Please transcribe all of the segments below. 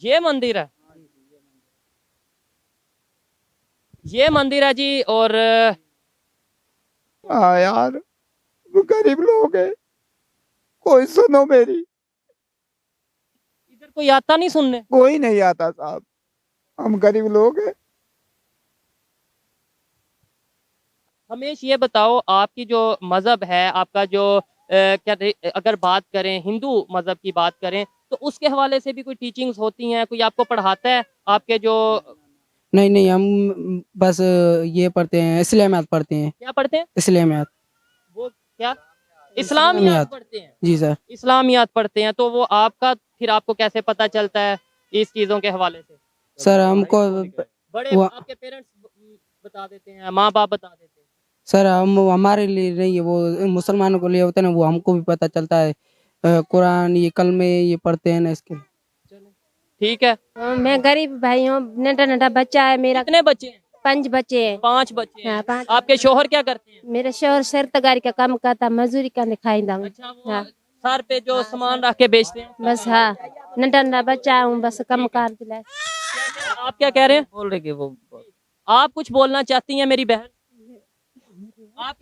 ये मंदिर है, ये मंदिर है जी। और हाँ यार, वो गरीब लोग है, कोई सुनो मेरी। इधर कोई आता नहीं सुनने? कोई नहीं आता साहब, हम गरीब लोग हैं। हमेश ये बताओ, आपकी जो मजहब है, आपका जो अगर बात करें हिंदू मजहब की बात करें, तो उसके हवाले से भी कोई टीचिंग्स होती हैं, कोई आपको पढ़ाता है आपके जो? नहीं नहीं, हम बस ये पढ़ते हैं, इस्लामियात पढ़ते हैं। क्या पढ़ते हैं? इस्लामियात। वो क्या? इस्लामियात पढ़ते हैं? जी सर। इस्लामियात पढ़ते हैं, तो वो आपका फिर आपको कैसे पता चलता है इस चीजों के हवाले से? सर हमको बड़े वो आपके पेरेंट्स बता देते हैं, माँ बाप बता देते हैं? सर हम हमारे लिए नहीं है, वो मुसलमानों के लिए होता है ना, वो हमको भी पता चलता है। कुरान ये कलमे ये पढ़ते हैं ना, इसके। चलो ठीक है। मैं गरीब भाई हूँ, नन्हा नन्हा बच्चा है मेरा। कितने बच्चे हैं? 5 बच्चे हैं। 5 बच्चे हैं। हाँ, 5। आपके शोहर क्या करते हैं? मेरा शोहर सरतगारी का काम करता, मजदूरी का दिखाई हूँ। अच्छा, वो हाँ। सर पे जो सामान रख के बेचते हैं? बस हाँ, नन्हा नन्हा बच्चा हूँ, बस कम कार दिलाए। आप क्या कह रहे हैं? बोल रहे कि वो आप कुछ बोलना चाहती हैं मेरी बहन? आप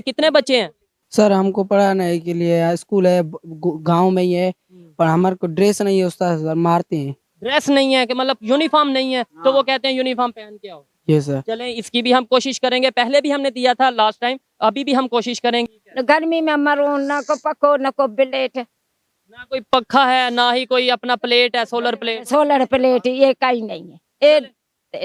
कितने बच्चे हैं? सर हमको पढ़ाने के लिए स्कूल है, गांव में ही है, पर हमारे को ड्रेस नहीं है उस्ताद, सर मारते हैं। ड्रेस नहीं है कि मतलब यूनिफॉर्म नहीं है, तो वो कहते हैं यूनिफॉर्म पहन के आओ। ये सर। चलें, इसकी भी हम कोशिश करेंगे, पहले भी हमने दिया था लास्ट टाइम, अभी भी हम कोशिश करेंगे। गर्मी में मरो, न को पको न को प्लेट, ना कोई पंखा है, ना ही कोई अपना प्लेट है, सोलर प्लेट। सोलर प्लेट ये कहीं नहीं है, ये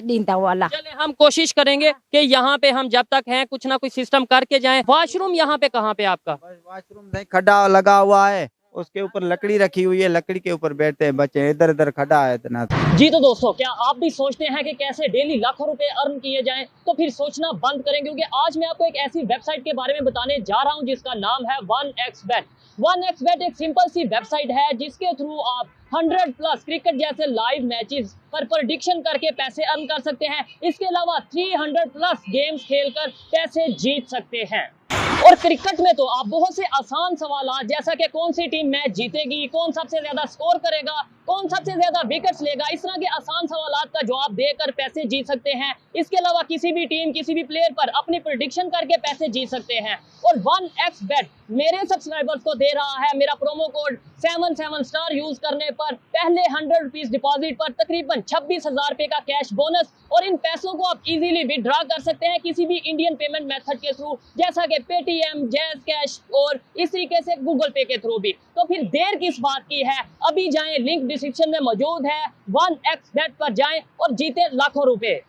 दींदा वाला। चले, हम कोशिश करेंगे कि यहाँ पे हम जब तक हैं कुछ ना कुछ सिस्टम करके जाएं। वॉशरूम यहाँ पे कहाँ पे आपका? वॉशरूम नहीं, खड्डा लगा हुआ है, उसके ऊपर लकड़ी रखी हुई है, लकड़ी के ऊपर बैठते हैं बच्चे, इधर इधर खड़ा है इतना। जी तो दोस्तों, क्या आप भी सोचते हैं कि कैसे डेली लाखों रुपए अर्न किए जाएं? तो फिर सोचना बंद करें, क्योंकि आज मैं आपको एक ऐसी वेबसाइट के बारे में बताने जा रहा हूं जिसका नाम है 1xBet। 1xBet एक सिंपल सी वेबसाइट है जिसके थ्रू आप 100+ क्रिकेट जैसे लाइव मैचेस पर प्रेडिक्शन करके पैसे अर्न कर सकते हैं। इसके अलावा 300+ गेम्स खेलकर पैसे जीत सकते हैं। और क्रिकेट में तो आप बहुत से आसान सवाल, जैसा कि कौन सी टीम मैच जीतेगी, कौन सबसे ज्यादा स्कोर करेगा, कौन सबसे ज्यादा विकेट्स लेगा, इस तरह के आसान सवालों का जवाब देकर पैसे जीत सकते हैं। इसके अलावा किसी भी टीम, किसी भी प्लेयर पर अपनी प्रेडिक्शन करके पैसे जीत सकते हैं। और 1xBet मेरे सब्सक्राइबर्स को दे रहा है मेरा प्रोमो कोड 77 यूज करने पर पहले 100 रुपीज डिपॉजिट पर तकरीबन 26,000 रुपए का कैश बोनस। और इन पैसों को आप इजीली विड्रॉ कर सकते हैं किसी भी इंडियन पेमेंट मेथड के थ्रू, जैसा कि पेटीएम, जैज कैश और इस तरीके से गूगल पे के थ्रू भी। तो फिर देर किस बात की है, अभी जाएं, लिंक डिस्क्रिप्शन में मौजूद है, 1xBet पर जाएं और जीते लाखों रुपए।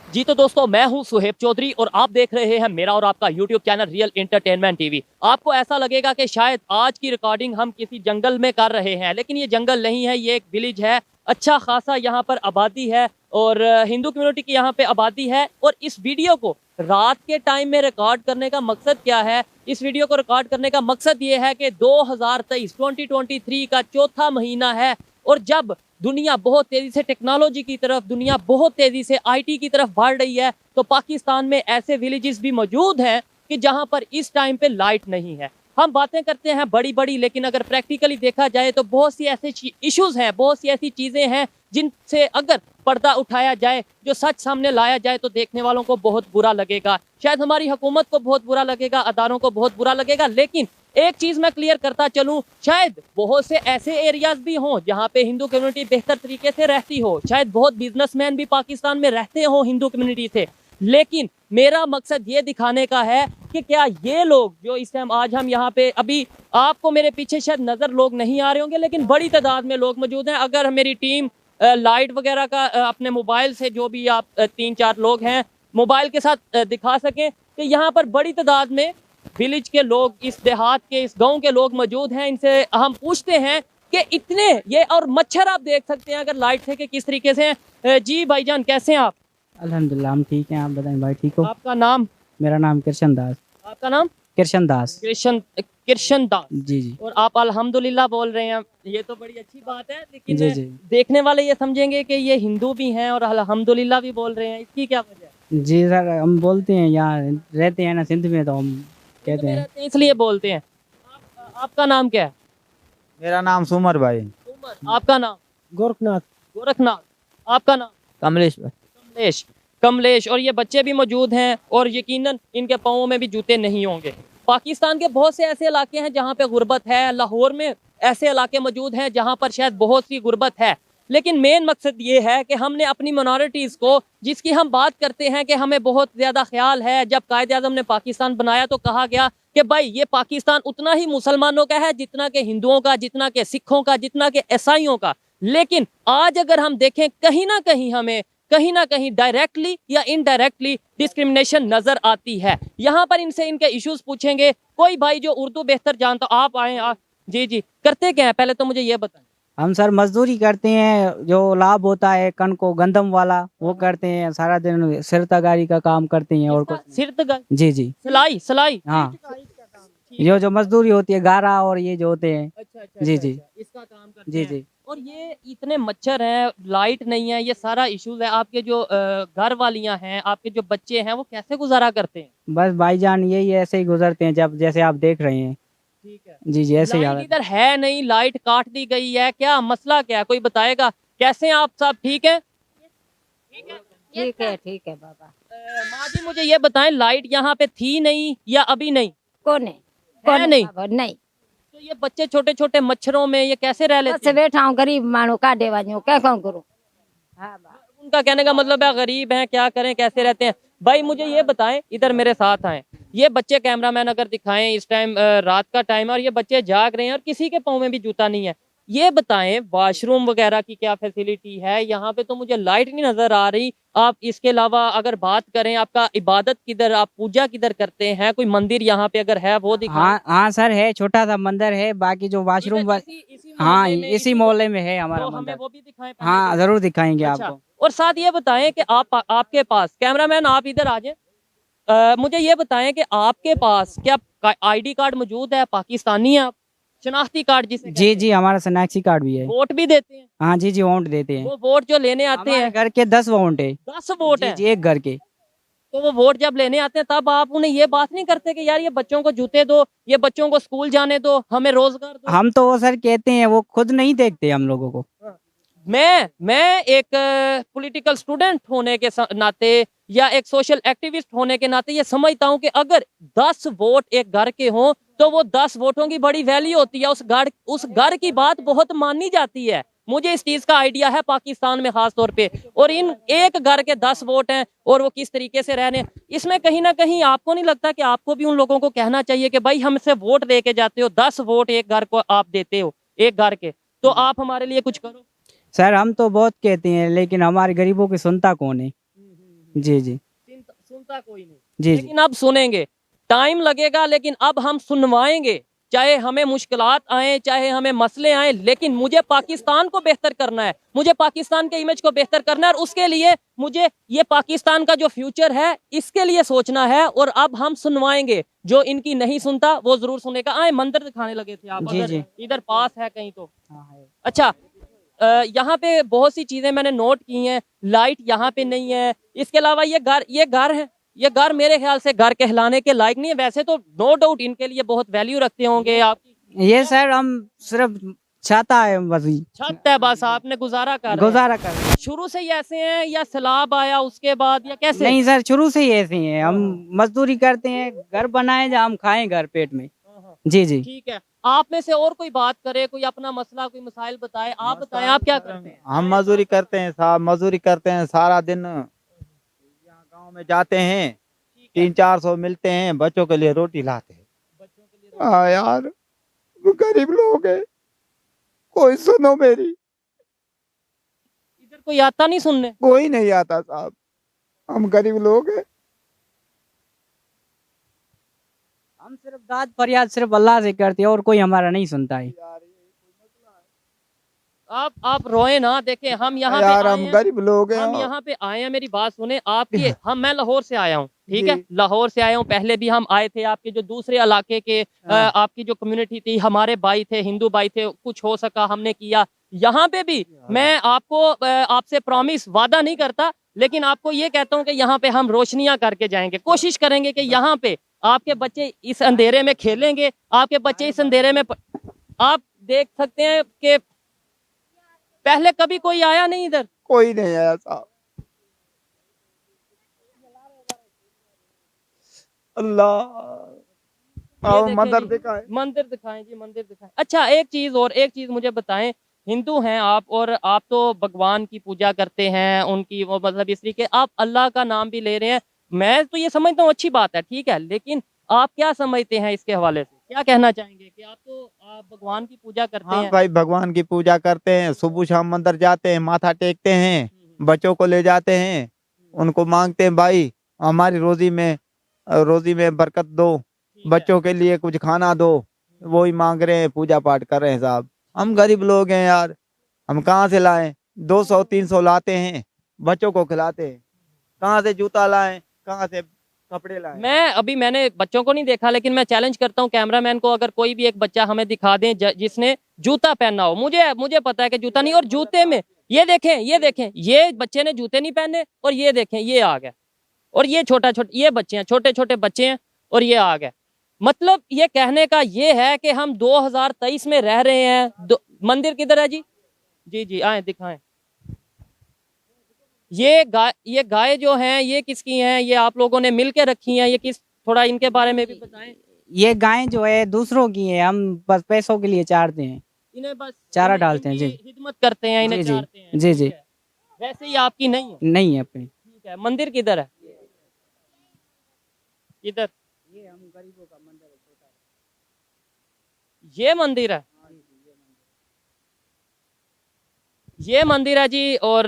जी तो दोस्तों, मैं हूं सुहेब चौधरी और आप देख रहे हैं मेरा और आपका YouTube channel real entertainment TV. आपको ऐसा लगेगा कि शायद आज की रिकॉर्डिंग हम किसी जंगल में कर रहे हैं, लेकिन ये जंगल नहीं है, ये एक विलेज है। अच्छा खासा यहाँ पर आबादी है और हिंदू कम्युनिटी की यहाँ पे आबादी है। और इस वीडियो को रात के टाइम में रिकॉर्ड करने का मकसद क्या है? इस वीडियो को रिकॉर्ड करने का मकसद ये है कि 2023 का चौथा महीना है और जब दुनिया बहुत तेजी से टेक्नोलॉजी की तरफ, दुनिया बहुत तेजी से आईटी की तरफ बढ़ रही है, तो पाकिस्तान में ऐसे विलेजेस भी मौजूद हैं कि जहां पर इस टाइम पे लाइट नहीं है। हम बातें करते हैं बड़ी बड़ी, लेकिन अगर प्रैक्टिकली देखा जाए तो बहुत सी ऐसे इश्यूज हैं, बहुत सी ऐसी चीजें हैं जिनसे अगर पर्दा उठाया जाए, जो सच सामने लाया जाए, तो देखने वालों को बहुत बुरा लगेगा। शायद हमारी हुकूमत को बहुत बुरा लगेगा, अदारों को बहुत बुरा लगेगा। लेकिन एक चीज मैं क्लियर करता चलूं, शायद बहुत से ऐसे एरियाज भी हों जहां पे हिंदू कम्युनिटी बेहतर तरीके से रहती हो, शायद बहुत बिजनेसमैन भी पाकिस्तान में रहते हो हिंदू कम्युनिटी से, लेकिन मेरा मकसद ये दिखाने का है कि क्या ये लोग जो इस टाइम आज हम यहाँ पे, अभी आपको मेरे पीछे शायद नजर लोग नहीं आ रहे होंगे, लेकिन बड़ी तादाद में लोग मौजूद हैं। अगर मेरी टीम लाइट वगैरह का अपने मोबाइल से, जो भी आप 3-4 लोग हैं मोबाइल के साथ दिखा सकें कि यहाँ पर बड़ी तादाद में विलेज के लोग, इस देहात के, इस गांव के लोग मौजूद हैं। इनसे हम पूछते हैं कि इतने ये, और मच्छर आप देख सकते हैं अगर लाइट थे कि किस तरीके से हैं। जी भाईजान, कैसे हैं आप? अल्हम्दुलिल्लाह हम ठीक हैं, आप बताएं भाई ठीक हो? आपका नाम? मेरा नाम कृष्ण दास। आपका नाम? कृष्ण दास। कृष्ण दास। जी जी। और आप अल्हम्दुलिल्लाह बोल रहे हैं, ये तो बड़ी अच्छी बात है। लेकिन जी जी। देखने वाले ये समझेंगे कि ये हिंदू भी हैं और अल्हम्दुलिल्लाह भी बोल रहे हैं, इसकी क्या वजह है? जी सर, हम बोलते हैं, यहाँ रहते हैं ना सिंध में, तो हम कहते हैं इसलिए बोलते हैं। आपका नाम क्या है? मेरा नाम सुमर भाई। उमर, आपका नाम? गोरखनाथ। गोरखनाथ। आपका नाम? कमलेश भाई। कमलेश। कमलेश। और ये बच्चे भी मौजूद हैं और यकीनन इनके पाँवों में भी जूते नहीं होंगे। पाकिस्तान के बहुत से ऐसे इलाके हैं जहाँ पे गुर्बत है, लाहौर में ऐसे इलाके मौजूद हैं जहाँ पर शायद बहुत सी गुर्बत है, लेकिन मेन मकसद ये है कि हमने अपनी मिनॉरिटीज़ को, जिसकी हम बात करते हैं कि हमें बहुत ज़्यादा ख्याल है, जब कायद आज़म ने पाकिस्तान बनाया तो कहा गया कि भाई ये पाकिस्तान उतना ही मुसलमानों का है जितना कि हिंदुओं का, जितना कि सिखों का, जितना कि ईसाइयों का। लेकिन आज अगर हम देखें कहीं ना कहीं हमें कहीं ना कहीं डायरेक्टली या इनडायरेक्टली डिस्क्रिमिनेशन नजर आती है। यहाँ पर इनसे इनके इश्यूज पूछेंगे। कोई भाई जो उर्दू बेहतर जानता, आप आए आप। जी जी, करते क्या है पहले तो मुझे ये बताएं। हम सर मजदूरी करते हैं, जो लाभ होता है कण को गंदम वाला वो करते हैं, सारा दिन सिर तगारी का काम करते हैं और कुछ नहीं। सिर तक जी जी सिलाई सिलाई। हाँ, जो मजदूरी होती है गारा और ये जो होते हैं। अच्छा अच्छा जी, अच्छा, जी। अच्छा, इसका काम करते जी हैं। जी। और ये इतने मच्छर हैं, लाइट नहीं है, ये सारा इश्यूज है। आपके जो घर वालियां हैं, आपके जो बच्चे हैं, वो कैसे गुजारा करते हैं? बस भाईजान यही ऐसे ही गुजरते हैं, जब जैसे आप देख रहे हैं। ठीक है। जी जी, ऐसे ही लाइट हालत। इधर है नहीं, लाइट काट दी गई है, क्या मसला क्या है, कोई बताएगा? कैसे हैं आप सब, ठीक है? ठीक है बाबा। माँ जी मुझे ये बताएं, लाइट यहाँ पे थी नहीं या अभी नहीं? कौन है नहीं? बाबा? नहीं। तो ये बच्चे छोटे छोटे मच्छरों में ये कैसे रह लेते बस हैं? बैठा हूँ, गरीब मानो का देवानियों क्या कौन करूँ। हाँ बा। उनका कहने का मतलब है गरीब हैं, क्या करें, कैसे रहते हैं। भाई मुझे ये बताएं, इधर मेरे साथ आए, ये बच्चे कैमरामैन अगर दिखाएं, इस टाइम रात का टाइम है और ये बच्चे जाग रहे हैं और किसी के पाँव में भी जूता नहीं है। ये बताएं वॉशरूम वगैरह की क्या फैसिलिटी है यहाँ पे? तो मुझे लाइट नहीं नजर आ रही। आप इसके अलावा अगर बात करें, आपका इबादत किधर, आप पूजा किधर करते हैं? कोई मंदिर यहाँ पे अगर है वो दिखाएं। हाँ हाँ सर, है, छोटा सा मंदिर है, बाकी जो वॉशरूम इधर इसी हाँ मोहल्ले में, इसी मोहल्ले में है हमारा तो हमें मंदिर। वो भी दिखाएं पहले हाँ तो। जरूर दिखाएंगे अच्छा, आपको। और साथ ये बताएं कि आपके पास, कैमरामैन आप इधर आ जाए, मुझे ये बताएं कि आपके पास क्या आईडी कार्ड मौजूद है? पाकिस्तानी है आप? शनाख्ती कार्ड जिसे जी जी, हमारा शनाख्ती कार्ड भी है। वोट भी देते हैं? हाँ जी जी, वोट देते हैं। वो वोट जो लेने आते हमारे हैं, घर के 10 वोट है। 10 वोट जी हैं, जी, एक घर के। तो वो वोट जब लेने आते हैं तब आप उन्हें ये बात नहीं करते कि यार ये बच्चों को जूते दो, ये बच्चों को स्कूल जाने दो, हमें रोजगार दो? हम तो वो सर कहते हैं, वो खुद नहीं देखते हम लोगों को। मैं एक पॉलिटिकल स्टूडेंट होने के नाते या एक सोशल एक्टिविस्ट होने के नाते ये समझता हूं कि अगर 10 वोट एक घर के हों तो वो 10 वोटों की बड़ी वैल्यू होती है। उस घर की बात बहुत मानी जाती है। मुझे इस चीज का आइडिया है पाकिस्तान में खास तौर पे। और इन एक घर के 10 वोट हैं और वो किस तरीके से रह रहे हैं, इसमें कहीं ना कहीं आपको नहीं लगता कि आपको भी उन लोगों को कहना चाहिए कि भाई हमसे वोट दे के जाते हो, 10 वोट एक घर को आप देते हो, एक घर के, तो आप हमारे लिए कुछ करो। सर हम तो बहुत कहते हैं, लेकिन हमारे गरीबों की सुनता कौन है? जी जी सुनता कोई नहीं। जी जी। लेकिन अब सुनेंगे, टाइम लगेगा, लेकिन अब हम सुनवाएंगे, चाहे हमें मुश्किलात आए, चाहे हमें मसले आए, लेकिन मुझे पाकिस्तान को बेहतर करना है, मुझे पाकिस्तान के इमेज को बेहतर करना है, और उसके लिए मुझे ये पाकिस्तान का जो फ्यूचर है इसके लिए सोचना है। और अब हम सुनवाएंगे, जो इनकी नहीं सुनता वो जरूर सुनेगा। आए मंदिर दिखाने लगे थे आप, जी, अगर जी। इधर पास है कहीं तो। अच्छा, यहाँ पे बहुत सी चीजें मैंने नोट की हैं। लाइट यहाँ पे नहीं है, इसके अलावा ये घर है, ये घर मेरे ख्याल से घर कहलाने के लायक नहीं है। वैसे तो नो डाउट इनके लिए बहुत वैल्यू रखते होंगे आपकी। ये सर हम सिर्फ छाता है, बस छत है, बस आपने गुजारा कर रहे हैं। गुजारा कर रहे हैं। शुरू से ही ऐसे हैं या सैलाब आया उसके बाद, या कैसे? नहीं सर, शुरू से ही ऐसे ही है। हम मजदूरी करते हैं, घर बनाए जहाँ हम खाएं, घर पेट में। जी जी। ठीक है, आप में से और कोई बात करे, कोई अपना मसला, कोई मसाइल बताए। आप बताएं, आप क्या करते हैं? हम मजदूरी करते हैं साहब, मजदूरी करते हैं सारा दिन। यहाँ गांव में जाते हैं, 300-400 मिलते हैं, बच्चों के लिए रोटी लाते हैं। बच्चों के लिए हाँ यार, वो गरीब लोग हैं, कोई सुनो मेरी। इधर कोई आता नहीं सुनने? कोई नहीं आता साहब, हम गरीब लोग हैं। हम सिर्फ दाद फरियाद सिर्फ अल्लाह से करते हैं, और कोई हमारा नहीं सुनता है। आप रोए ना, देखें हम यहाँ पे यार आए हम हैं, गरीब लोग हैं। हम यहाँ पे आए हैं, मेरी बात सुने आपकी। मैं लाहौर से आया हूँ, ठीक है, जी। लाहौर से आया हूँ। पहले भी हम आए थे, आपके जो दूसरे इलाके के आपकी जो कम्युनिटी थी, हमारे भाई थे, हिंदू भाई थे, कुछ हो सका हमने किया। यहाँ पे भी मैं आपको आपसे प्रॉमिस वादा नहीं करता, लेकिन आपको ये कहता हूँ कि यहाँ पे हम रोशनियां करके जाएंगे। कोशिश करेंगे कि यहाँ पे आपके बच्चे इस अंधेरे में खेलेंगे, आपके बच्चे इस अंधेरे में आप देख सकते हैं कि पहले कभी कोई आया नहीं इधर। कोई नहीं आया साहब। अल्लाह ये आओ देखें मंदिर जी, दिखाए। मंदिर दिखाएं जी, मंदिर दिखाएं। अच्छा एक चीज मुझे बताएं, हिंदू हैं आप और आप तो भगवान की पूजा करते हैं, उनकी वो मतलब इस तरीके आप अल्लाह का नाम भी ले रहे हैं, मैं तो ये समझता हूँ अच्छी बात है, ठीक है, लेकिन आप क्या समझते हैं इसके हवाले से, क्या कहना चाहेंगे कि आप भगवान की पूजा करते हाँ हैं? भाई भगवान की पूजा करते हैं, सुबह शाम मंदिर जाते हैं, माथा टेकते हैं, बच्चों को ले जाते हैं, उनको मांगते हैं भाई हमारी रोजी में बरकत दो, ठीक है। बच्चों के लिए कुछ खाना दो, वही मांग रहे हैं, पूजा पाठ कर रहे हैं साहब। हम गरीब लोग हैं यार, हम कहाँ से लाएं? 200-300 लाते हैं, बच्चों को खिलाते हैं, कहाँ से जूता लाएं, कहाँ से कपड़े लाएं? मैंने बच्चों को नहीं देखा, लेकिन मैं चैलेंज करता हूँ कैमरामैन को, अगर कोई भी एक बच्चा हमें दिखा दें जिसने जूता पहना हो, मुझे पता है कि जूता नहीं, और जूते में ये देखें ये बच्चे ने जूते नहीं पहने, और ये देखें ये आ गया, और ये ये बच्चे हैं, छोटे छोटे बच्चे हैं, और ये आ गए। मतलब ये कहने का ये है कि हम 2023 में रह रहे हैं। मंदिर किधर है जी? जी आए दिखाएं। ये गाय जो हैं ये किसकी हैं? ये आप लोगों ने मिल के रखी हैं, ये किस, थोड़ा इनके बारे में भी बताएं। ये गायें जो है दूसरों की है, हम बस पैसों के लिए चारते हैं, इन्हें बस चारा डालते हैं जी। खिदमत करते हैं, इन्हें जी, जी, चारते हैं। जी, ठीक जी। है। वैसे ही आपकी नहीं है? नहीं है अपनी। ठीक है। मंदिर किधर है? इधर ये हम गरीबों का मंदिर है, छोटा है। ये मंदिर है, ये मंदिर है जी। और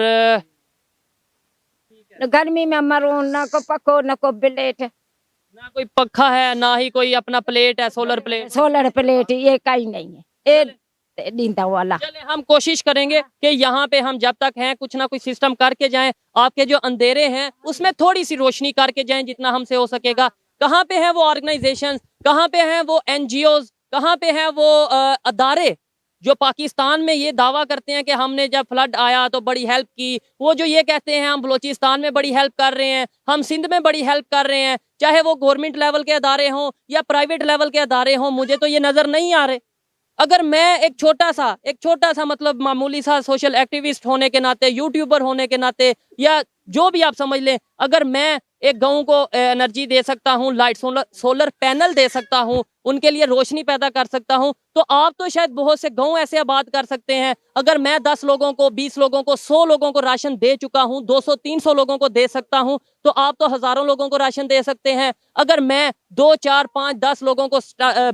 गर्मी में मरो ना को पको ना को ब्लेड ना कोई पंखा है, ना ही कोई अपना प्लेट है, सोलर प्लेट। सोलर प्लेट ये कहीं नहीं है, ये दींदा वाला। चले हम कोशिश करेंगे कि यहाँ पे हम जब तक हैं कुछ ना कुछ सिस्टम करके जाएं, आपके जो अंधेरे हैं उसमें थोड़ी सी रोशनी करके जाएं जितना हमसे हो सकेगा। कहाँ पे हैं वो ऑर्गेनाइजेशंस, कहाँ पे हैं वो एनजीओज, कहाँ पे हैं वो अदारे जो पाकिस्तान में ये दावा करते हैं कि हमने जब फ्लड आया तो बड़ी हेल्प की, वो जो ये कहते हैं हम बलोचिस्तान में बड़ी हेल्प कर रहे हैं, हम सिंध में बड़ी हेल्प कर रहे हैं, चाहे वो गवर्नमेंट लेवल के अदारे हों या प्राइवेट लेवल के अदारे हों, मुझे तो ये नजर नहीं आ रहे। अगर मैं एक छोटा सा मतलब मामूली सा सोशल एक्टिविस्ट होने के नाते, यूट्यूबर होने के नाते, या जो भी आप समझ लें, अगर मैं एक गांव को एनर्जी दे सकता हूं, लाइट सोलर पैनल दे सकता हूं, उनके लिए रोशनी पैदा कर सकता हूं, तो आप तो शायद बहुत से गांव ऐसे आबाद कर सकते हैं। अगर मैं 10 लोगों को, 20 लोगों को, 100 लोगों को राशन दे चुका हूं, 200-300 लोगों को दे सकता हूं, तो आप तो हजारों लोगों को राशन दे सकते हैं। अगर मैं 2, 4, 5, 10 लोगों को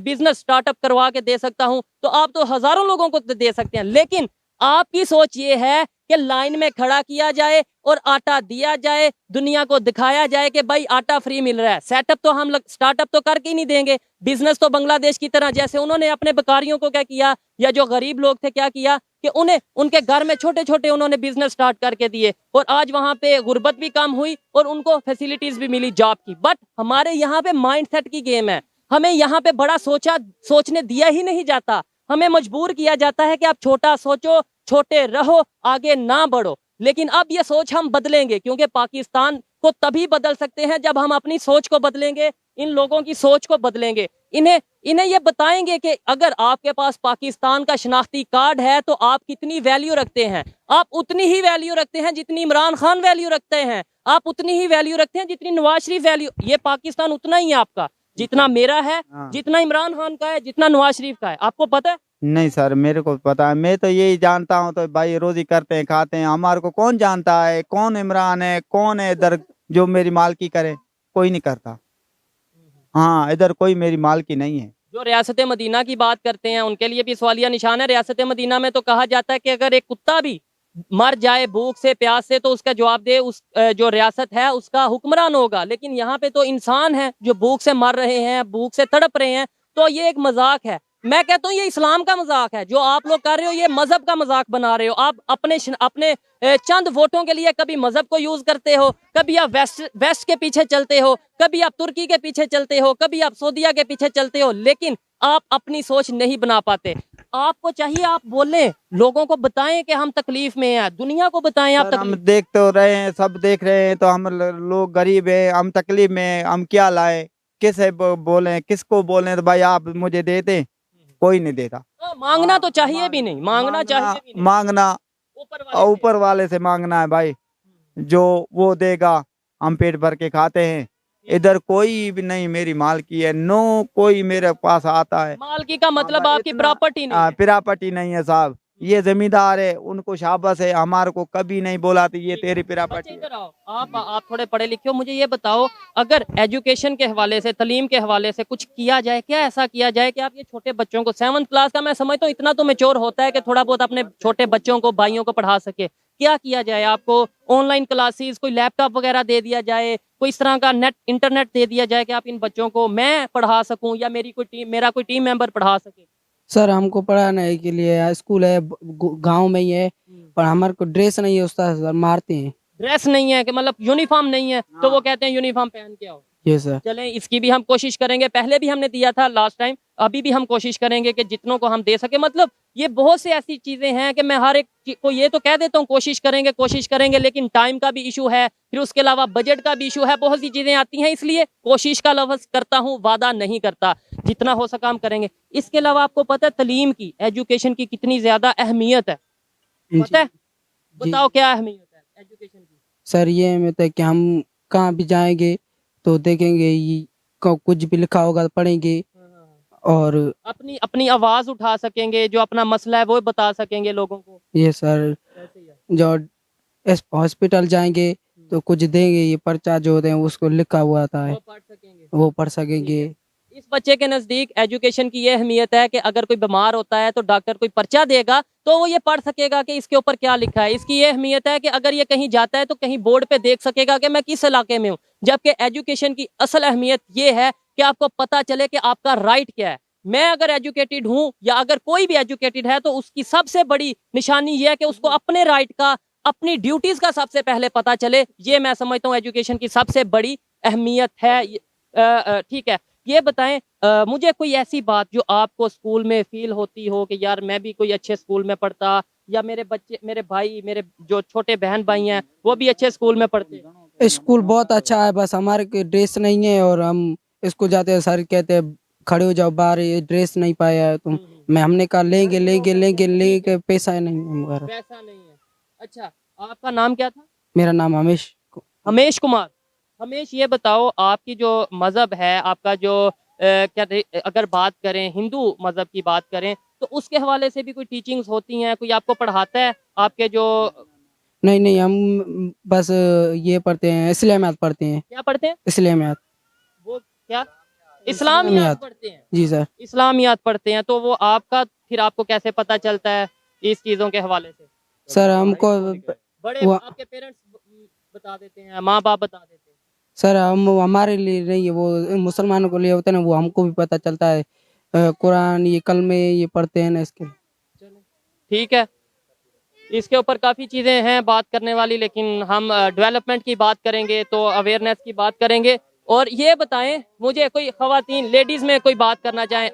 बिजनेस स्टार्टअप करवा के दे सकता हूं, तो आप तो हजारों लोगों को दे सकते हैं। लेकिन आपकी सोच ये है कि लाइन में खड़ा किया जाए और आटा दिया जाए, दुनिया को दिखाया जाए कि भाई आटा फ्री मिल रहा है। सेटअप तो हम स्टार्टअप तो करके ही नहीं देंगे। बिजनेस तो बांग्लादेश की तरह, जैसे उन्होंने अपने बेकारियों को क्या किया, या जो गरीब लोग थे क्या किया कि उन्हें उनके घर में छोटे छोटे उन्होंने बिजनेस स्टार्ट करके दिए, और आज वहां पे गुर्बत भी कम हुई और उनको फैसिलिटीज भी मिली जॉब की। बट हमारे यहाँ पे माइंडसेट की गेम है, हमें यहाँ पे बड़ा सोचने दिया ही नहीं जाता। हमें मजबूर किया जाता है कि आप छोटा सोचो, छोटे रहो, आगे ना बढ़ो। लेकिन अब ये सोच हम बदलेंगे, क्योंकि पाकिस्तान को तभी बदल सकते हैं जब हम अपनी सोच को बदलेंगे, इन लोगों की सोच को बदलेंगे। इन्हें ये बताएंगे कि अगर आपके पास पाकिस्तान का शनाख्ती कार्ड है तो आप कितनी वैल्यू रखते हैं। आप उतनी ही वैल्यू रखते हैं जितनी इमरान खान वैल्यू रखते हैं, आप उतनी ही वैल्यू रखते हैं जितनी नवाज शरीफ वैल्यू। ये पाकिस्तान उतना ही है आपका जितना मेरा है, जितना इमरान खान का है, जितना नवाज शरीफ का है। आपको पता है? नहीं सर मेरे को पता है, मैं तो यही जानता हूँ, तो भाई रोजी करते हैं खाते हैं, हमारे को कौन जानता है कौन इमरान है, कौन है इधर जो मेरी मालकी करे? कोई नहीं करता। हाँ इधर कोई मेरी मालकी नहीं है। जो रियासत मदीना की बात करते हैं उनके लिए भी सवालिया निशान है। रियासत मदीना में तो कहा जाता है कि अगर एक कुत्ता भी मर जाए भूख से, प्यास से, तो उसका जवाब दे उस जो रियासत है उसका हुक्मरान होगा। लेकिन यहाँ पे तो इंसान है जो भूख से मर रहे हैं, भूख से तड़प रहे हैं। तो ये एक मजाक है। मैं कहता हूँ ये इस्लाम का मजाक है जो आप लोग कर रहे हो, ये मजहब का मजाक बना रहे हो। आप अपने चंद वोटों के लिए कभी मजहब को यूज करते हो, कभी आप वेस्ट के पीछे चलते हो, कभी आप तुर्की के पीछे चलते हो, कभी आप सऊदीया के पीछे चलते हो, लेकिन आप अपनी सोच नहीं बना पाते। आपको चाहिए आप बोलें, लोगों को बताएं कि हम तकलीफ में हैं, दुनिया को बताएं आप हम देख तो रहे हैं, सब देख रहे हैं, तो हम लोग गरीब हैं, हम तकलीफ में हैं, हम क्या लाएं, किसे बोलें, किसको बोलें? तो भाई आप मुझे दे दें, कोई नहीं देता। तो मांगना तो चाहिए भी नहीं, मांगना चाहिए भी नहीं। मांगना ऊपर वाले से मांगना है भाई, जो वो देगा हम पेट भर के खाते हैं। इधर कोई भी नहीं मेरी मालकी है, नो कोई मेरे पास आता है। मालकी का मतलब आपकी प्रॉपर्टी नहीं है। प्रॉपर्टी नहीं है साहब, ये जमींदार है, उनको शाबाश है, हमारे को कभी नहीं बोला था ये तेरी अच्छा प्रॉपर्टी है। इधर आओ, आप थोड़े पढ़े लिखे हो, मुझे ये बताओ अगर एजुकेशन के हवाले से, तालीम के हवाले से कुछ किया जाए, क्या ऐसा किया जाए कि आप ये छोटे बच्चों को 7th क्लास का मैं समझता हूँ इतना तो मैच्योर होता है कि थोड़ा बहुत अपने छोटे बच्चों को, भाइयों को पढ़ा सके, क्या किया जाए? आपको ऑनलाइन क्लासेस, कोई लैपटॉप वगैरह दे दिया जाए, कोई इस तरह का इंटरनेट दे दिया जाए कि आप इन बच्चों को मैं पढ़ा सकूं या मेरा कोई टीम मेंबर पढ़ा सके? सर हमको पढ़ाने के लिए स्कूल है, गांव में ही है, पर हमारे को ड्रेस नहीं है उस्ताद, सर मारते हैं। ड्रेस नहीं है कि मतलब यूनिफॉर्म नहीं है, तो वो कहते हैं यूनिफॉर्म पहन के आओ। ये सर चलें, इसकी भी हम कोशिश करेंगे, पहले भी हमने दिया था लास्ट टाइम, अभी भी हम कोशिश करेंगे कि जितनों को हम दे सके। मतलब ये बहुत सी ऐसी चीजें हैं कि मैं हर एक को ये तो कह देता हूँ कोशिश करेंगे, लेकिन टाइम का भी इशू है, फिर उसके अलावा बजट का भी इशू है, बहुत सी चीजें आती हैं, इसलिए कोशिश का लफ्ज करता हूँ, वादा नहीं करता। जितना हो सका हम करेंगे। इसके अलावा आपको पता है तालीम की, एजुकेशन की कितनी ज्यादा अहमियत है, पता है? बताओ क्या अहमियत है एजुकेशन की? सर ये में तो कि हम कहाँ भी जाएंगे तो देखेंगे ये कुछ भी लिखा होगा तो पढ़ेंगे, और अपनी अपनी आवाज उठा सकेंगे, जो अपना मसला है वो बता सकेंगे लोगों को। ये सर जो हॉस्पिटल जाएंगे तो कुछ देंगे, ये पर्चा जो होते हैं उसको लिखा हुआ आता है, वो पढ़ सकेंगे। इस बच्चे के नजदीक एजुकेशन की ये अहमियत है कि अगर कोई बीमार होता है तो डॉक्टर कोई पर्चा देगा तो वो ये पढ़ सकेगा कि इसके ऊपर क्या लिखा है। इसकी ये अहमियत है कि अगर ये कहीं जाता है तो कहीं बोर्ड पे देख सकेगा कि मैं किस इलाके में हूँ। जबकि एजुकेशन की असल अहमियत ये है कि आपको पता चले कि आपका राइट क्या है। मैं अगर एजुकेटेड हूँ या अगर कोई भी एजुकेटेड है तो उसकी सबसे बड़ी निशानी ये है कि उसको अपने राइट का, अपनी ड्यूटीज का सबसे पहले पता चले। ये मैं समझता हूँ एजुकेशन की सबसे बड़ी अहमियत है। ठीक है, ये बताएं मुझे कोई ऐसी बात जो आपको स्कूल में फील होती हो कि यार मैं भी कोई अच्छे स्कूल में पढ़ता, या मेरे बच्चे, मेरे भाई, मेरे जो छोटे बहन भाई हैं वो भी अच्छे स्कूल में पढ़ते हैं। स्कूल बहुत अच्छा है, बस हमारे के ड्रेस नहीं है और हम स्कूल जाते हैं, सर कहते हैं खड़े हो जाओ बाहर, ये ड्रेस नहीं पाया है तुम। हमने कहा लेंगे पैसा नहीं हमारा। पैसा नहीं है। अच्छा, आपका नाम क्या था? मेरा नाम हमेश कुमार। हमेश, ये बताओ आपकी जो मजहब है, आपका जो अगर बात करें हिंदू मजहब की बात करें तो उसके हवाले से भी कोई टीचिंग्स होती हैं, कोई आपको पढ़ाता है आपके जो? नहीं, हम बस ये पढ़ते हैं, इस्लामियात पढ़ते हैं। क्या पढ़ते हैं? इस्लामियात। वो क्या? इस्लामियात पढ़ते हैं? जी सर। इस्लामियात पढ़ते हैं, तो वो आपका फिर आपको कैसे पता चलता है इस चीजों के हवाले से? सर हमको बड़े आपके पेरेंट्स बता देते हैं, माँ बाप बता देते हैं? सर हम हमारे लिए नहीं है, वो मुसलमानों को लिए होता है ना, वो हमको भी पता चलता है। कुरान ये कलमे ये पढ़ते हैं ना, इसके। ठीक है, इसके ऊपर काफ़ी चीज़ें हैं बात करने वाली, लेकिन हम डेवलपमेंट की बात करेंगे तो अवेयरनेस की बात करेंगे। और ये बताएं मुझे, कोई खवातीन लेडीज में कोई बात करना चाहें,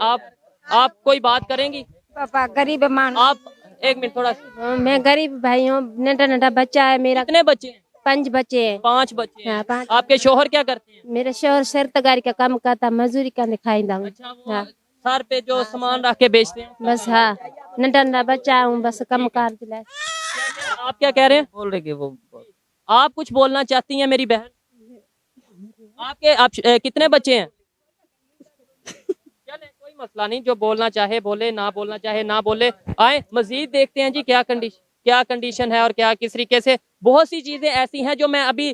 आप कोई बात करेंगी? पापा गरीब मान, आप एक मिनट थोड़ा। मैं गरीब भाई हूँ, नटा बच्चा है मेरा। कितने बच्चे हैं? 5 बच्चे हैं। 5 बच्चे हैं। हाँ, 5। आपके शोहर क्या करते हैं? मेरा शोहर सरतगारी का काम करता, मजदूरी का दिखाई दा। अच्छा, वो हाँ। सर पे जो सामान रख के बेचते हैं? बस हाँ, नटा बच्चा हूँ, बस कम कर दिला। आप क्या कह रहे हैं? बोल रहे कि वो आप कुछ बोलना चाहती हैं मेरी बहन? आप कितने बच्चे हैं? चले कोई मसला नहीं, जो बोलना चाहे बोले, ना बोलना चाहे ना बोले। आए मजीद देखते हैं जी क्या कंडीशन है और क्या किस तरीके से। बहुत सी चीजें ऐसी हैं जो मैं अभी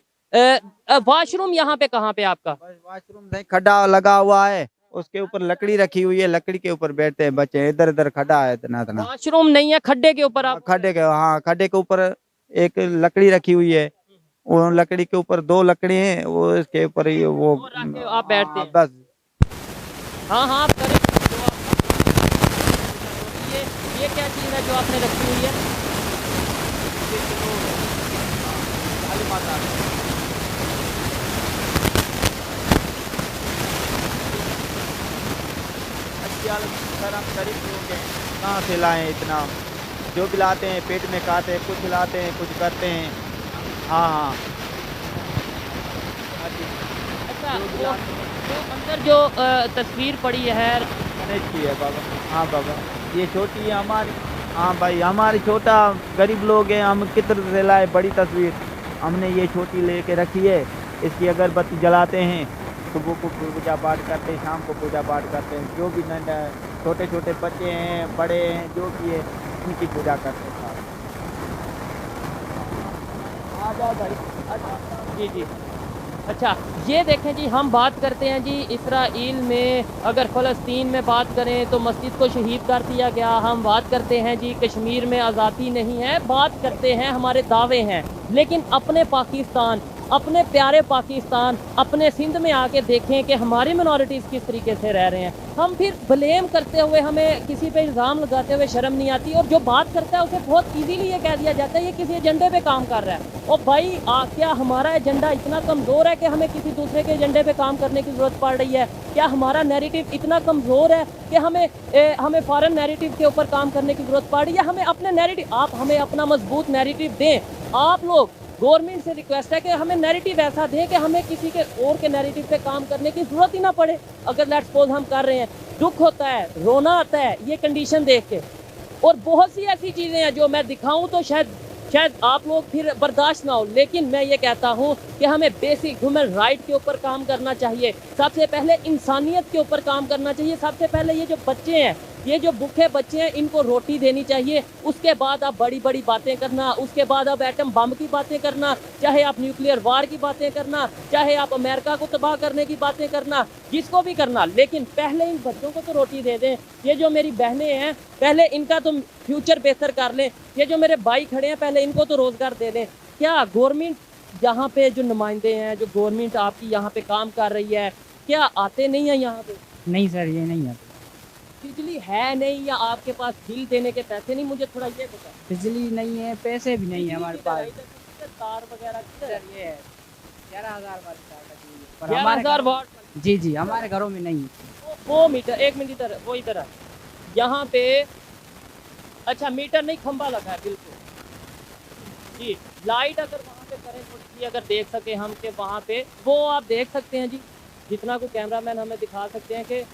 वॉशरूम यहाँ पे कहाँ पे आपका? वॉशरूम नहीं, खड्डा लगा हुआ है, उसके ऊपर लकड़ी रखी हुई है, लकड़ी के ऊपर बैठते हैं बच्चे, इधर इधर खड्डा है इतना। वॉशरूम नहीं है, खड्डे के ऊपर आप? खड्डे के ऊपर एक लकड़ी रखी हुई है, वो लकड़ी के ऊपर 2 लकड़ी हैं, वो इसके ऊपर ही वो रख के आप बैठते हैं? बस। हाँ आप करें। ये क्या चीज़ है जो आपने रखी हुई है? सर हम गरीब लोग हैं, कहाँ से लाएं इतना? जो भी लाते हैं पेट में खाते हैं, कुछ लाते हैं कुछ करते हैं। हाँ। अच्छा, वो अंदर जो तस्वीर पड़ी है मैनेज की है बाबा। हाँ बाबा। ये छोटी है हमारी। हाँ भाई, हमारी छोटा गरीब लोग हैं, हम किधर से लाए बड़ी तस्वीर। हमने ये छोटी लेके रखी है, इसकी अगरबत्ती जलाते हैं, सुबह को पूजा पाठ करते हैं, शाम को पूजा पाठ करते हैं। जो भी नन्हा छोटे छोटे बच्चे हैं, बड़े हैं, जो भी है, इनकी पूजा करते हैं। आ जाओ भाई। जी जी। अच्छा, ये देखें जी, हम बात करते हैं जी इसराइल में, अगर फ़लस्तीन में बात करें तो मस्जिद को शहीद कर दिया गया। हम बात करते हैं जी कश्मीर में आज़ादी नहीं है, बात करते हैं हमारे दावे हैं, लेकिन अपने पाकिस्तान, अपने प्यारे पाकिस्तान, अपने सिंध में आके देखें कि हमारी मिनॉरिटीज़ किस तरीके से रह रहे हैं। हम फिर ब्लेम करते हुए, हमें किसी पे इल्ज़ाम लगाते हुए शर्म नहीं आती, और जो बात करता है उसे बहुत इजीली ये कह दिया जाता है ये किसी एजेंडे पे काम कर रहा है। और भाई क्या हमारा एजेंडा इतना कमज़ोर है कि हमें किसी दूसरे के एजेंडे पे काम करने की ज़रूरत पड़ रही है? क्या हमारा नैरेटिव इतना कमज़ोर है कि हमें फॉरेन नैरेटिव के ऊपर काम करने की ज़रूरत पड़ रही है? हमें अपने नैरेटिव, आप हमें अपना मजबूत नैरेटिव दें। आप लोग गवर्नमेंट से रिक्वेस्ट है कि हमें नैरेटिव ऐसा दें कि हमें किसी के और के नैरेटिव पे काम करने की ज़रूरत ही ना पड़े। अगर लेट्स सपोज हम कर रहे हैं, दुख होता है, रोना आता है ये कंडीशन देख के, और बहुत सी ऐसी चीज़ें हैं जो मैं दिखाऊं तो शायद आप लोग फिर बर्दाश्त ना हो, लेकिन मैं ये कहता हूँ कि हमें बेसिक ह्यूमन राइट के ऊपर काम करना चाहिए। सबसे पहले इंसानियत के ऊपर काम करना चाहिए। सबसे पहले ये जो बच्चे हैं, ये जो भूखे बच्चे हैं, इनको रोटी देनी चाहिए। उसके बाद आप बड़ी बड़ी बातें करना, उसके बाद आप एटम बम की बातें करना, चाहे आप न्यूक्लियर वार की बातें करना, चाहे आप अमेरिका को तबाह करने की बातें करना, जिसको भी करना, लेकिन पहले इन बच्चों को तो रोटी दे दें। ये जो मेरी बहनें हैं, पहले इनका तो फ्यूचर बेहतर कर लें। ये जो मेरे भाई खड़े हैं, पहले इनको तो रोज़गार दे दें। क्या गवर्नमेंट यहाँ पे जो नुमाइंदे हैं, जो गवर्नमेंट आपकी यहाँ पे काम कर रही है, क्या आते नहीं है यहाँ पे? नहीं सर, ये नहीं है। बिजली है नहीं, या आपके पास बिल देने के पैसे नहीं? मुझे थोड़ा ये बता। बिजली नहीं है, पैसे भी नहीं है हमारे पास। तार वगैरह सर ये है 11,000 वाट का, 11,000 वाट। जी जी, हमारे घरों में नहीं। वो मीटर, एक मिनट इधर, वो इधर है यहाँ पे। अच्छा, मीटर नहीं, खंबा लगा है बिल्कुल जी। लाइट अगर वहाँ पे करें थोड़ी सी, अगर देख सके हम कि वहाँ पे वो आप देख सकते हैं जी, जितना को कैमरामैन हमें दिखा सकते हैं कि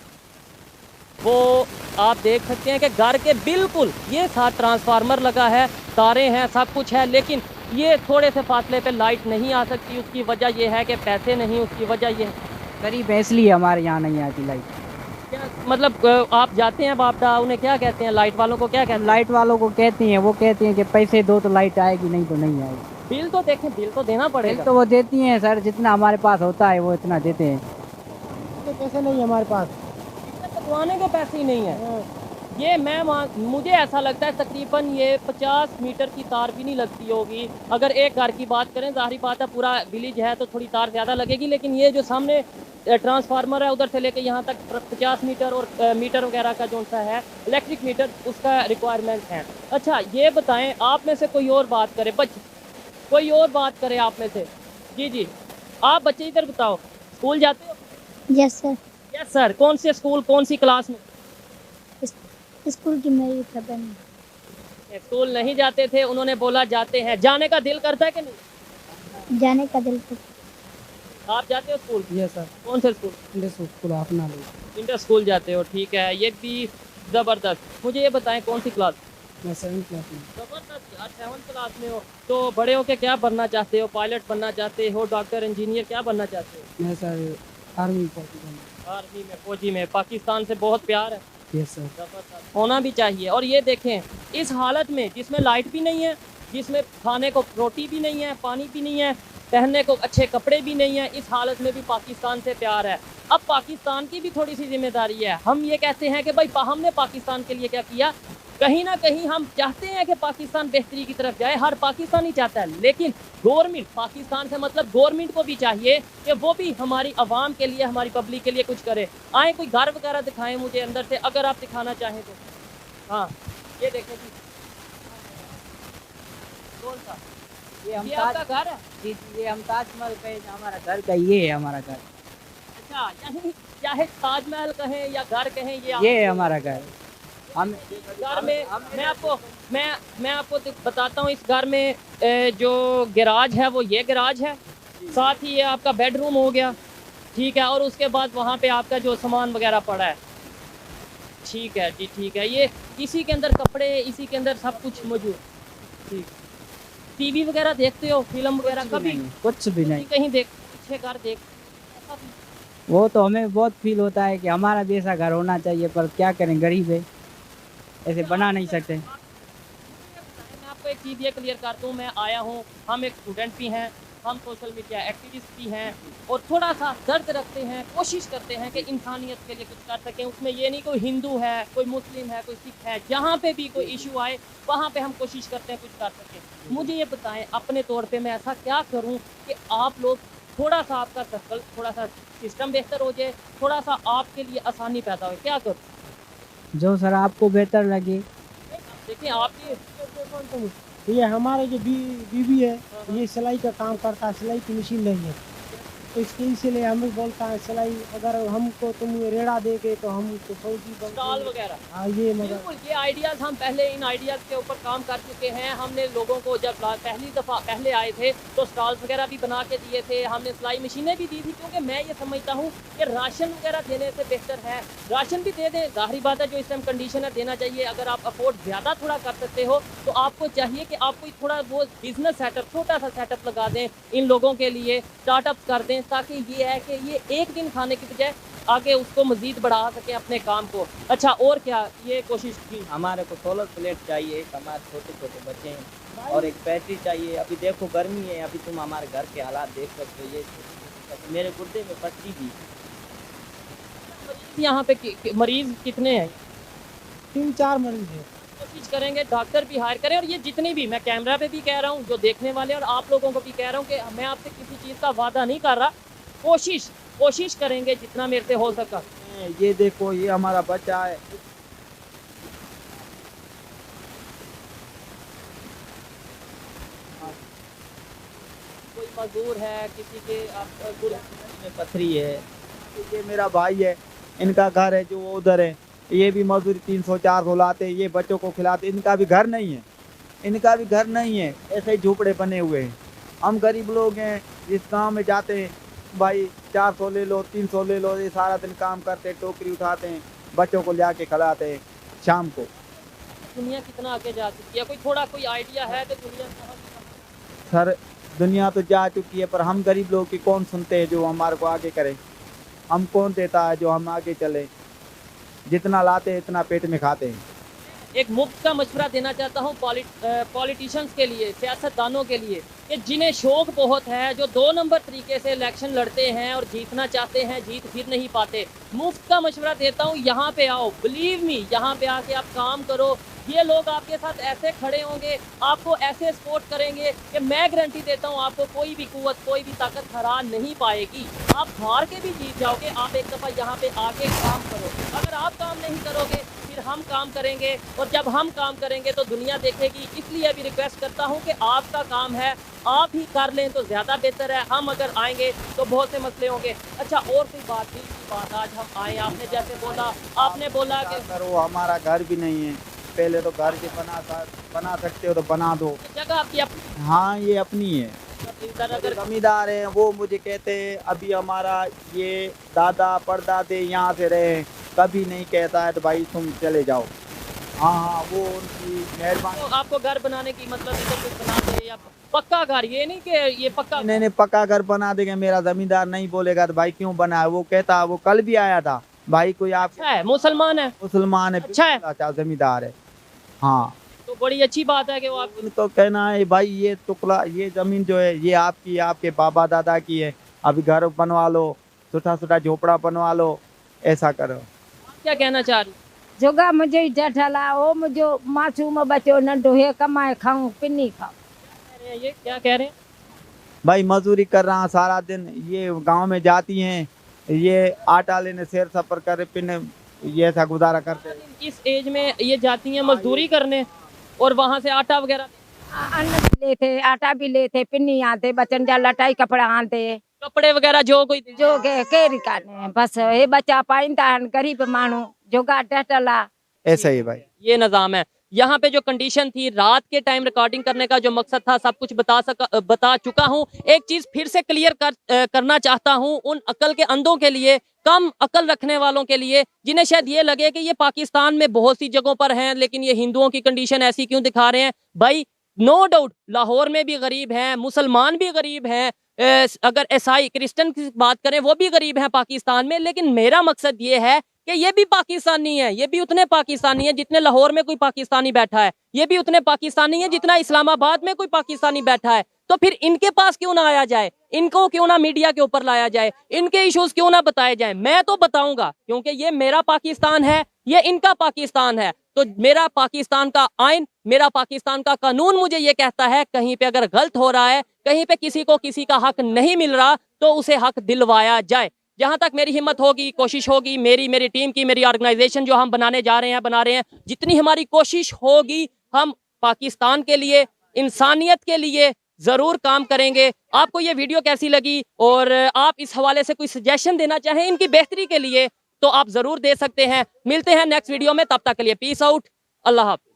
वो आप देख सकते हैं कि घर के बिल्कुल ये साथ ट्रांसफार्मर लगा है, तारें हैं, सब कुछ है, लेकिन ये थोड़े से फासले पे लाइट नहीं आ सकती। उसकी वजह ये है कि पैसे नहीं, उसकी वजह ये गरीब है इसलिए हमारे यहाँ नहीं आती लाइट। क्या मतलब आप जाते हैं बापदा, उन्हें क्या कहते हैं, लाइट वालों को क्या कहते हैं? लाइट वालों को कहती हैं, वो कहती हैं कि पैसे दो तो लाइट आएगी, नहीं तो नहीं आएगी। बिल तो देखें, बिल तो देना पड़ेगा। तो वो देती हैं सर, जितना हमारे पास होता है वो इतना देते हैं। तो पैसे नहीं है हमारे पास, लगवाने के पैसे ही नहीं है। ये मुझे ऐसा लगता है तकरीबन ये 50 मीटर की तार भी नहीं लगती होगी। अगर एक घर की बात करें, जाहिर बात है पूरा विलेज है तो थोड़ी तार ज़्यादा लगेगी, लेकिन ये जो सामने ट्रांसफार्मर है उधर से लेके यहाँ तक 50 मीटर और मीटर वगैरह का जो सा है इलेक्ट्रिक मीटर, उसका रिक्वायरमेंट है। अच्छा, ये बताएं, आप में से कोई और बात करे, कोई और बात करे आप में से? जी जी, आप बच्चे इधर बताओ, स्कूल जाते हो? Yes sir. Yes sir. कौन से स्कूल, कौन सी क्लास में? स्कूल की मेरी खबर नहीं। स्कूल नहीं जाते थे, उन्होंने बोला जाते हैं। जाने का दिल करता है कि नहीं? जाने का दिल करता। आप जाते हो स्कूल? Yes sir. कौन से स्कूल? स्कूल अपना लोग। इंटर स्कूल जाते हो, ठीक है, ये भी ज़बरदस्त। मुझे ये बताएं कौन सी क्लास? मैं 7th क्लास में। ज़बरदस्त, आप 7th क्लास में हो। तो बड़े होके क्या बनना चाहते हो? पायलट बनना चाहते हो, डॉक्टर, इंजीनियर, क्या बनना चाहते हो? मैं सर आर्मी में, फौजी में। पाकिस्तान से बहुत प्यार है? Yes sir. ज़बरदस्त, होना भी चाहिए। और ये देखें, इस हालत में जिसमें लाइट भी नहीं है, जिसमें खाने को रोटी भी नहीं है, पानी भी नहीं है, पहनने को अच्छे कपड़े भी नहीं है, इस हालत में भी पाकिस्तान से प्यार है। अब पाकिस्तान की भी थोड़ी सी जिम्मेदारी है। हम ये कहते हैं कि भाई हमने पाकिस्तान के लिए क्या किया? कहीं ना कहीं हम चाहते हैं कि पाकिस्तान बेहतरी की तरफ जाए, हर पाकिस्तानी चाहता है, लेकिन गवर्नमेंट, पाकिस्तान से मतलब गवर्नमेंट को भी चाहिए कि वो भी हमारी आवाम के लिए, हमारी पब्लिक के लिए कुछ करे। आए कोई घर वगैरह दिखाएं मुझे अंदर से, अगर आप दिखाना चाहें तो। हाँ, ये देखें जी, कौन सा? ये आपका घर है? जी जी, ये हम ताजमहल पे, हमारा घर का ये है हमारा घर। अच्छा, यानी चाहे ताजमहल कहें या घर कहें, ये है हमारा घर। हम घर में मैं आपको बताता हूँ, इस घर में जो गैराज है वो ये गैराज है, साथ ही ये आपका बेडरूम हो गया, ठीक है, और उसके बाद वहाँ पे आपका जो सामान वगैरह पड़ा है, ठीक है जी, ठीक है। ये इसी के अंदर कपड़े, इसी के अंदर सब कुछ मौजूद। ठीक। टीवी वगैरह देखते हो, फिल्म वगैरह कभी? कुछ भी नहीं। कहीं देख, पीछे घर देख, ऐसा भी? वो तो हमें बहुत फील होता है कि हमारा भी ऐसा घर होना चाहिए, पर क्या करें, गरीब है, ऐसे बना नहीं सकते। मैं आपको एक चीज़ ये क्लियर करता हूँ, मैं आया हूँ, हम एक स्टूडेंट भी हैं, हम सोशल मीडिया एक्टिविस्ट भी हैं और थोड़ा सा दर्द रखते हैं, कोशिश करते हैं कि इंसानियत के लिए कुछ कर सकें। उसमें ये नहीं कोई हिंदू है, कोई मुस्लिम है, कोई सिख है, जहाँ पे भी कोई इशू आए वहाँ पे हम कोशिश करते हैं कुछ कर सकें। मुझे ये बताएं अपने तौर पे मैं ऐसा क्या करूँ कि आप लोग थोड़ा सा, आपका सर्कल थोड़ा सा, सिस्टम बेहतर हो जाए, थोड़ा सा आपके लिए आसानी पैदा हो, क्या करूँ? जो सर आपको बेहतर लगे। देखिए आपकी ये हमारे जो बीवी है, ये सिलाई का काम करता है, सिलाई की मशीन नहीं है, तो इसके इसीलिए हमें बोलता है सिलाई अगर हमको तुम रेड़ा देगे तो हम तो फौजी स्टॉल वगैरह। हाँ ये मगर बिल्कुल, ये आइडियाज़ हम पहले इन आइडियाज़ के ऊपर काम कर चुके हैं। हमने लोगों को जब पहली दफ़ा पहले आए थे तो स्टॉल्स वगैरह भी बना के दिए थे, हमने सिलाई मशीनें भी दी थी, क्योंकि मैं ये समझता हूँ कि राशन वगैरह देने से बेहतर है राशन भी दे दें। ज़ाहिर बात है, जो इस टाइम कंडीशन है देना चाहिए। अगर आप अफोर्ड ज़्यादा थोड़ा कर सकते हो तो आपको चाहिए कि आप कोई थोड़ा वो बिज़नेस सेटअप, छोटा सा सेटअप लगा दें इन लोगों के लिए, स्टार्टअप कर दें, ताकि ये है कि ये एक दिन खाने की बजाय आगे उसको मजीद बढ़ा सके अपने काम को। अच्छा, और क्या ये कोशिश की? हमारे को सोलर प्लेट चाहिए, एक हमारे छोटे छोटे बच्चे हैं, और एक बैटरी चाहिए। अभी देखो गर्मी है, अभी तुम हमारे घर के हालात देख सकते हो, ये मेरे गुर्दे में पट्टी भी। यहाँ पे मरीज कितने हैं? 3-4 मरीज है। कोशिश करेंगे डॉक्टर भी हायर करें, और ये जितने भी, मैं कैमरा पे भी कह रहा हूँ, जो देखने वाले और आप लोगों को भी कह रहा हूँ कि मैं आपसे किसी चीज़ का वादा नहीं कर रहा, कोशिश करेंगे जितना मेरे से हो सका। ये देखो, ये हमारा बच्चा है, कोई मजदूर है, किसी के गुर्दे में पथरी है। ये मेरा भाई है, इनका घर है जो वो उधर है, ये भी मजदूरी 300-400 लाते, ये बच्चों को खिलाते, इनका भी घर नहीं है, ऐसे ही झोपड़े बने हुए हैं। हम गरीब लोग हैं, इस गांव में जाते हैं, भाई 400 ले लो, 300 ले लो, ये सारा दिन काम करते हैं, टोकरी उठाते हैं, बच्चों को ले आके खिलाते हैं शाम को। दुनिया कितना आगे जा चुकी है, कोई आइडिया है कि दुनिया कहाँ? सर दुनिया तो जा चुकी है, पर हम गरीब लोग की कौन सुनते हैं जो हमारे को आगे करे? हम कौन देता है जो हम आगे चले? जितना लाते हैं इतना पेट में खाते हैं। एक मुफ्त का मशवरा देना चाहता हूँ पॉलिटिशियंस के लिए, सियासतदानों के लिए, कि जिन्हें शौक बहुत है, जो 2 नंबर तरीके से इलेक्शन लड़ते हैं और जीतना चाहते हैं, जीत फिर नहीं पाते, मुफ्त का मशवरा देता हूँ, यहाँ पे आओ, बिलीव मी, यहाँ पे आके आप काम करो। ये लोग आपके साथ ऐसे खड़े होंगे, आपको ऐसे सपोर्ट करेंगे कि मैं गारंटी देता हूँ आपको कोई भी कुव्वत, कोई भी ताकत हरा नहीं पाएगी। आप हार के भी जीत जाओगे। आप एक दफ़ा यहाँ पे आके काम करो। अगर आप काम नहीं करोगे फिर हम काम करेंगे, और जब हम काम करेंगे तो दुनिया देखेगी। इसलिए अभी रिक्वेस्ट करता हूँ कि आपका काम है, आप ही कर लें तो ज़्यादा बेहतर है। हम अगर आएंगे तो बहुत से मसले होंगे। अच्छा, और कोई बात नहीं, बात आज हम आए, आपने जैसे बोला, आपने बोला कि करो, हमारा घर भी नहीं है, पहले तो घर के बना सकते हो तो बना दो। जगह आपकी अपनी? हाँ, ये अपनी है। अगर जमींदार हैं, वो मुझे कहते हैं अभी हमारा ये दादा परदादे यहाँ से रहे, कभी नहीं कहता है तो भाई तुम चले जाओ। हाँ, वो उनकी मेहरबानी। तो आपको घर बनाने की मतलब इधर कुछ बना दे, या पक्का घर, ये नहीं कि ये पक्का? नहीं, पक्का घर बना देंगे। मेरा जमींदार नहीं बोलेगा तो भाई क्यों बना है? वो कहता है, वो कल भी आया था, भाई कोई आप अच्छा है, मुसलमान है, अच्छा है, अच्छा जमींदार है। हाँ, तो बड़ी अच्छी बात है कि वो आप, उनको कहना है भाई ये टुकड़ा, ये जमीन जो है ये आपकी, आपके बाबा दादा की है, अभी घर बनवा लो, छोटा झोपड़ा बनवा लो, ऐसा करो। क्या कहना चाह रही? जोगा मुझे जठला ओ मुझे मासूम बच्चो नंढो है, कमाए खाऊं पिन्नी खाऊं। ये क्या कह रहे हैं? भाई मजदूरी कर रहा सारा दिन, ये गांव में जाती हैं, ये आटा लेने सैर सफर कर पिन, ये ऐसा गुजारा करते हैं। इस एज में ये जाती हैं मजदूरी करने, और वहाँ से आटा वगैरह, अन्न भी लेते, आटा भी लेते, पिन्नी आते, बचन जा लटाई कपड़ा आते, कपड़े वगैरह जो कोई जो के केरी काने बस ये बच्चा पाइंदा गरीब मानू जोगा टटला। ऐसा ही भाई, ये निज़ाम है। यहाँ पे जो कंडीशन थी, रात के टाइम रिकॉर्डिंग करने का जो मकसद था, सब कुछ बता चुका हूँ। एक चीज फिर से क्लियर करना चाहता हूँ उन अकल के अंधों के लिए, कम अकल रखने वालों के लिए, जिन्हें शायद ये लगे कि ये पाकिस्तान में बहुत सी जगहों पर हैं लेकिन ये हिंदुओं की कंडीशन ऐसी क्यों दिखा रहे हैं। भाई नो डाउट लाहौर में भी गरीब हैं, मुसलमान भी गरीब हैं, अगर ईसाई क्रिश्चियन की बात करें वो भी गरीब हैं पाकिस्तान में। लेकिन मेरा मकसद ये है कि ये भी पाकिस्तानी है, ये भी उतने पाकिस्तानी है जितने लाहौर में कोई पाकिस्तानी बैठा है, ये भी उतने पाकिस्तानी है जितना इस्लामाबाद में कोई पाकिस्तानी बैठा है। तो फिर इनके पास क्यों ना आया जाए, इनको क्यों ना मीडिया के ऊपर लाया जाए, इनके इश्यूज क्यों ना बताए जाए। मैं तो बताऊंगा क्योंकि ये मेरा पाकिस्तान है, ये इनका पाकिस्तान है। तो मेरा पाकिस्तान का आइन, मेरा पाकिस्तान का कानून मुझे ये कहता है कहीं पे अगर गलत हो रहा है, कहीं पे किसी को किसी का हक नहीं मिल रहा तो उसे हक दिलवाया जाए। जहां तक मेरी हिम्मत होगी, कोशिश होगी, मेरी टीम की, मेरी ऑर्गेनाइजेशन जो हम बनाने जा रहे हैं, बना रहे हैं, जितनी हमारी कोशिश होगी हम पाकिस्तान के लिए, इंसानियत के लिए जरूर काम करेंगे। आपको ये वीडियो कैसी लगी और आप इस हवाले से कोई सजेशन देना चाहें इनकी बेहतरी के लिए तो आप जरूर दे सकते हैं। मिलते हैं नेक्स्ट वीडियो में, तब तक के लिए पीस आउट, अल्लाह हाफ़िज़।